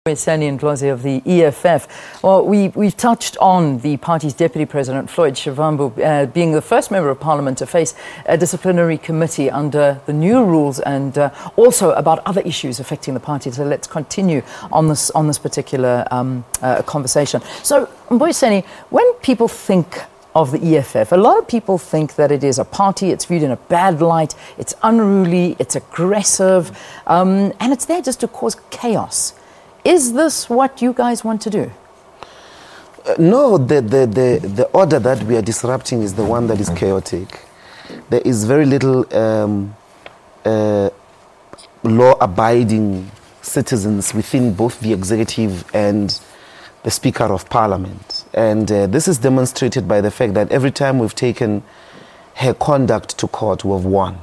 Mosebenzi of the EFF. Well, we've touched on the party's Deputy President, Floyd Shivambu, being the first Member of Parliament to face a disciplinary committee under the new rules, and also about other issues affecting the party. So let's continue on this particular conversation. So, Mosebenzi, when people think of the EFF, a lot of people think that it is a party, it's viewed in a bad light, it's unruly, it's aggressive, and it's there just to cause chaos. Is this what you guys want to do? No, the order that we are disrupting is the one that is chaotic. There is very little law-abiding citizens within both the executive and the Speaker of Parliament. And this is demonstrated by the fact that every time we've taken her conduct to court, we've won.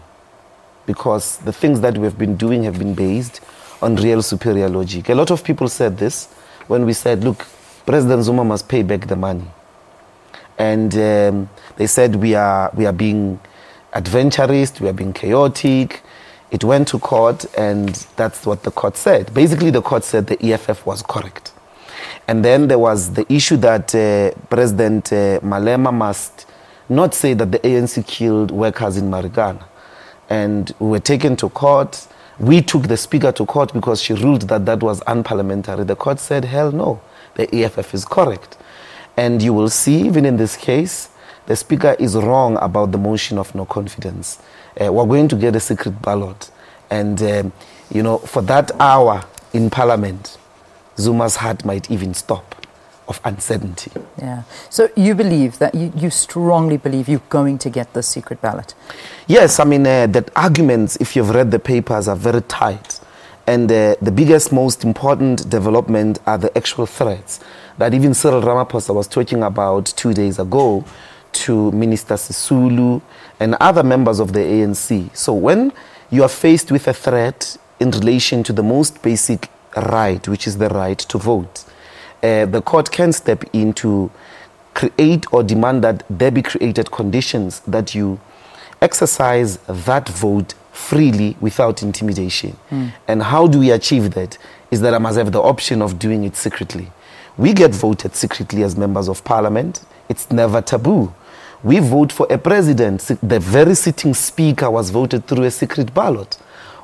Because the things that we've been doing have been based on real superior logic. A lot of people said this when we said, look, President Zuma must pay back the money. And they said we are being adventurist, we are being chaotic. It went to court, and that's what the court said. Basically, the court said the EFF was correct. And then there was the issue that President Malema must not say that the ANC killed workers in Marikana. And we were taken to court. We took the Speaker to court because she ruled that that was unparliamentary. The court said, hell no, the EFF is correct. And you will see, even in this case, the Speaker is wrong about the motion of no confidence. We're going to get a secret ballot. And, you know, for that hour in Parliament, Zuma's heart might even stop of uncertainty. Yeah. So you believe that, you strongly believe you're going to get the secret ballot? Yes, I mean, the arguments, if you've read the papers, are very tight. And the biggest, most important development are the actual threats that even Cyril Ramaphosa was talking about 2 days ago to Minister Sisulu and other members of the ANC. So when you are faced with a threat in relation to the most basic right, which is the right to vote, the court can step in to create or demand that there be created conditions that you exercise that vote freely without intimidation. And how do we achieve that? Is that I must have the option of doing it secretly. We get voted secretly as members of Parliament. It's never taboo. We vote for a president. The very sitting speaker was voted through a secret ballot.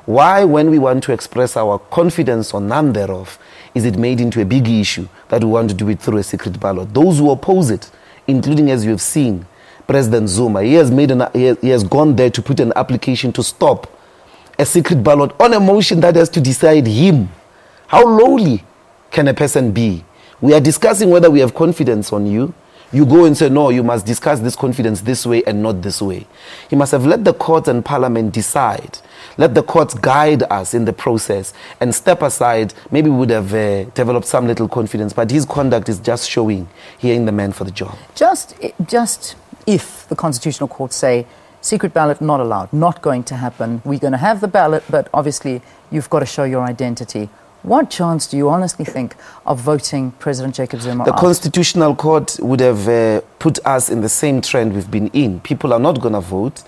Why, when we want to express our confidence or none thereof, is it made into a big issue that we want to do it through a secret ballot? Those who oppose it, including, as you have seen, President Zuma, he has gone there to put an application to stop a secret ballot on a motion that has to decide him. How lowly can a person be? We are discussing whether we have confidence on you. You go and say, no, you must discuss this confidence this way and not this way. He must have let the courts and Parliament decide. Let the courts guide us in the process and step aside. Maybe we would have developed some little confidence, but his conduct is just showing he ain't the man for the job. Just if the Constitutional Court say, secret ballot not allowed, not going to happen, we're going to have the ballot, but obviously you've got to show your identity. What chance do you honestly think of voting President Jacob Zuma out? The Constitutional Court would have put us in the same trend we've been in. People are not going to vote.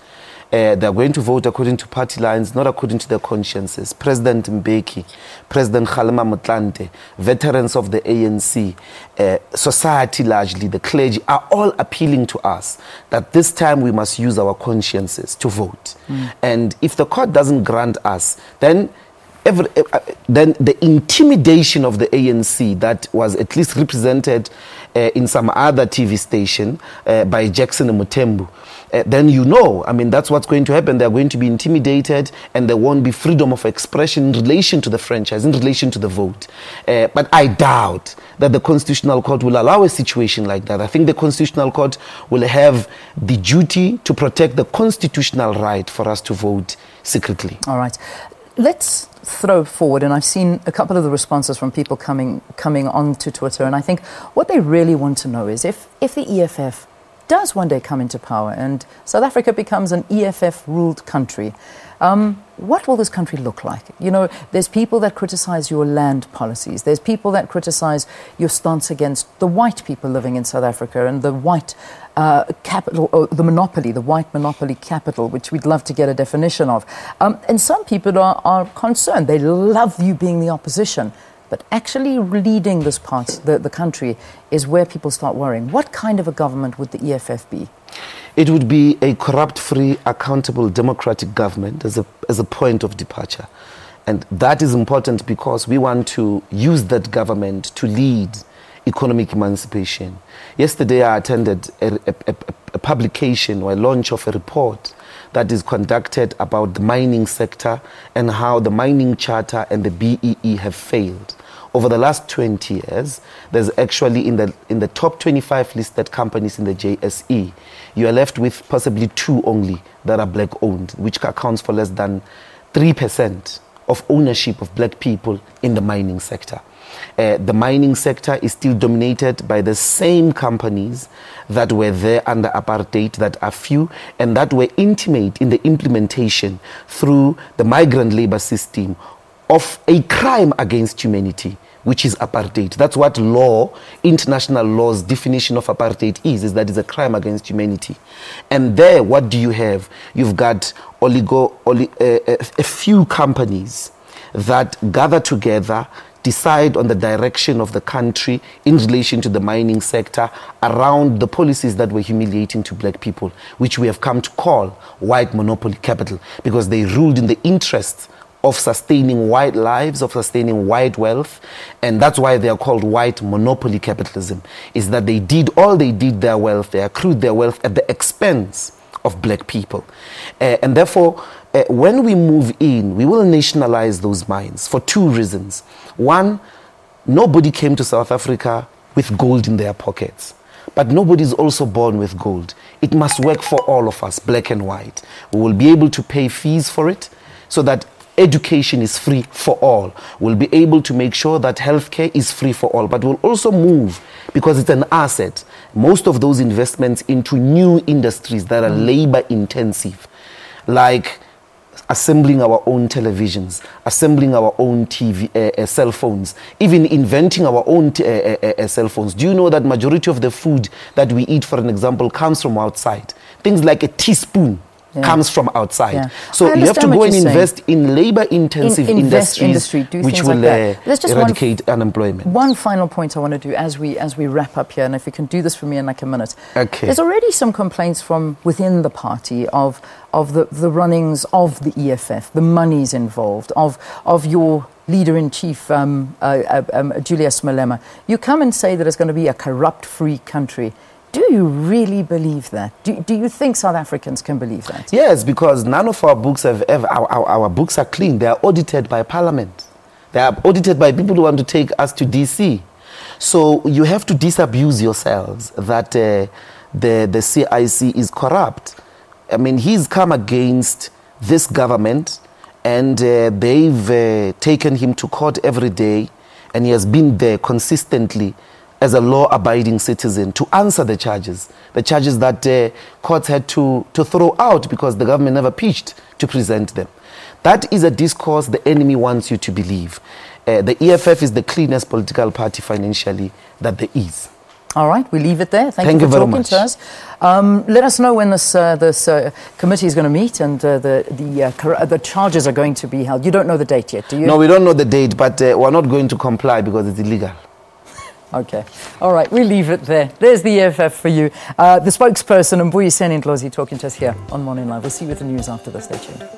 They're going to vote according to party lines, not according to their consciences. President Mbeki, President Kgalema Motlanthe, veterans of the ANC, society largely, the clergy, are all appealing to us that this time we must use our consciences to vote. And if the court doesn't grant us, then the intimidation of the ANC that was at least represented in some other TV station by Jackson Mutembu, then you know, I mean, that's what's going to happen. They're going to be intimidated, and there won't be freedom of expression in relation to the franchise, in relation to the vote. But I doubt that the Constitutional Court will allow a situation like that. I think the Constitutional Court will have the duty to protect the constitutional right for us to vote secretly. All right. Let's throw forward, and I've seen a couple of the responses from people coming onto Twitter, and I think what they really want to know is if the EFF does one day come into power and South Africa becomes an EFF-ruled country, what will this country look like? You know, there's people that criticize your land policies. There's people that criticize your stance against the white people living in South Africa and the white capital, or the monopoly, the white monopoly capital, which we'd love to get a definition of. And some people are concerned. They love you being the opposition. but actually leading this part, the country, is where people start worrying. What kind of a government would the EFF be? It would be a corrupt-free, accountable, democratic government as a point of departure. And that is important because we want to use that government to lead economic emancipation. Yesterday I attended a publication or a launch of a report that is conducted about the mining sector and how the mining charter and the BEE have failed. Over the last 20 years, there's actually in the top 25 listed companies in the JSE, you are left with possibly 2 only that are black owned, which accounts for less than 3% of ownership of black people in the mining sector. The mining sector is still dominated by the same companies that were there under apartheid, that are few, and that were intimate in the implementation through the migrant labor system of a crime against humanity, which is apartheid. That's what law, international law's definition of apartheid is that it's a crime against humanity. And there, what do you have? You've got a few companies that gather together, decide on the direction of the country in relation to the mining sector around the policies that were humiliating to black people, which we have come to call white monopoly capital, because they ruled in the interests of sustaining white lives, of sustaining white wealth, and that's why they are called white monopoly capitalism, is that they did their wealth, they accrued their wealth at the expense of black people. And therefore, when we move in, we will nationalize those mines for 2 reasons. One, nobody came to South Africa with gold in their pockets, but nobody is also born with gold. It must work for all of us, black and white. We will be able to pay fees for it so that education is free for all. We'll be able to make sure that healthcare is free for all, but we'll also move, because it's an asset, most of those investments into new industries that are labor intensive, like assembling our own televisions, assembling our own cell phones, even inventing our own cell phones. Do you know that majority of the food that we eat, for an example, comes from outside? Things like a teaspoon comes from outside. Yeah. So you have to go and invest in labor-intensive industries, which will eradicate unemployment. One final point I want to do as we wrap up here, and if you can do this for me in like a minute. Okay. There's already some complaints from within the party of the runnings of the EFF, the monies involved, of your leader-in-chief, Julius Malema. You come and say that it's going to be a corrupt-free country. Do you really believe that? Do you think South Africans can believe that? Yes, because none of our books have ever, our books are clean. They are audited by Parliament. They are audited by people who want to take us to DC. So you have to disabuse yourselves that the CIC is corrupt. I mean, he's come against this government, and they've taken him to court every day, and he has been there consistently as a law-abiding citizen to answer the charges that courts had to throw out because the government never pitched to present them. That is a discourse the enemy wants you to believe. The EFF is the cleanest political party financially that there is. All right, we leave it there. Thank you for talking to us. Let us know when this committee is going to meet and the charges are going to be held. You don't know the date yet, do you? No, we don't know the date, but we're not going to comply because it's illegal. Okay. All right, we leave it there. There's the EFF for you. The spokesperson, Mbuyiseni Ndlozi, talking to us here on Morning Live. We'll see you with the news after this. Stay tuned.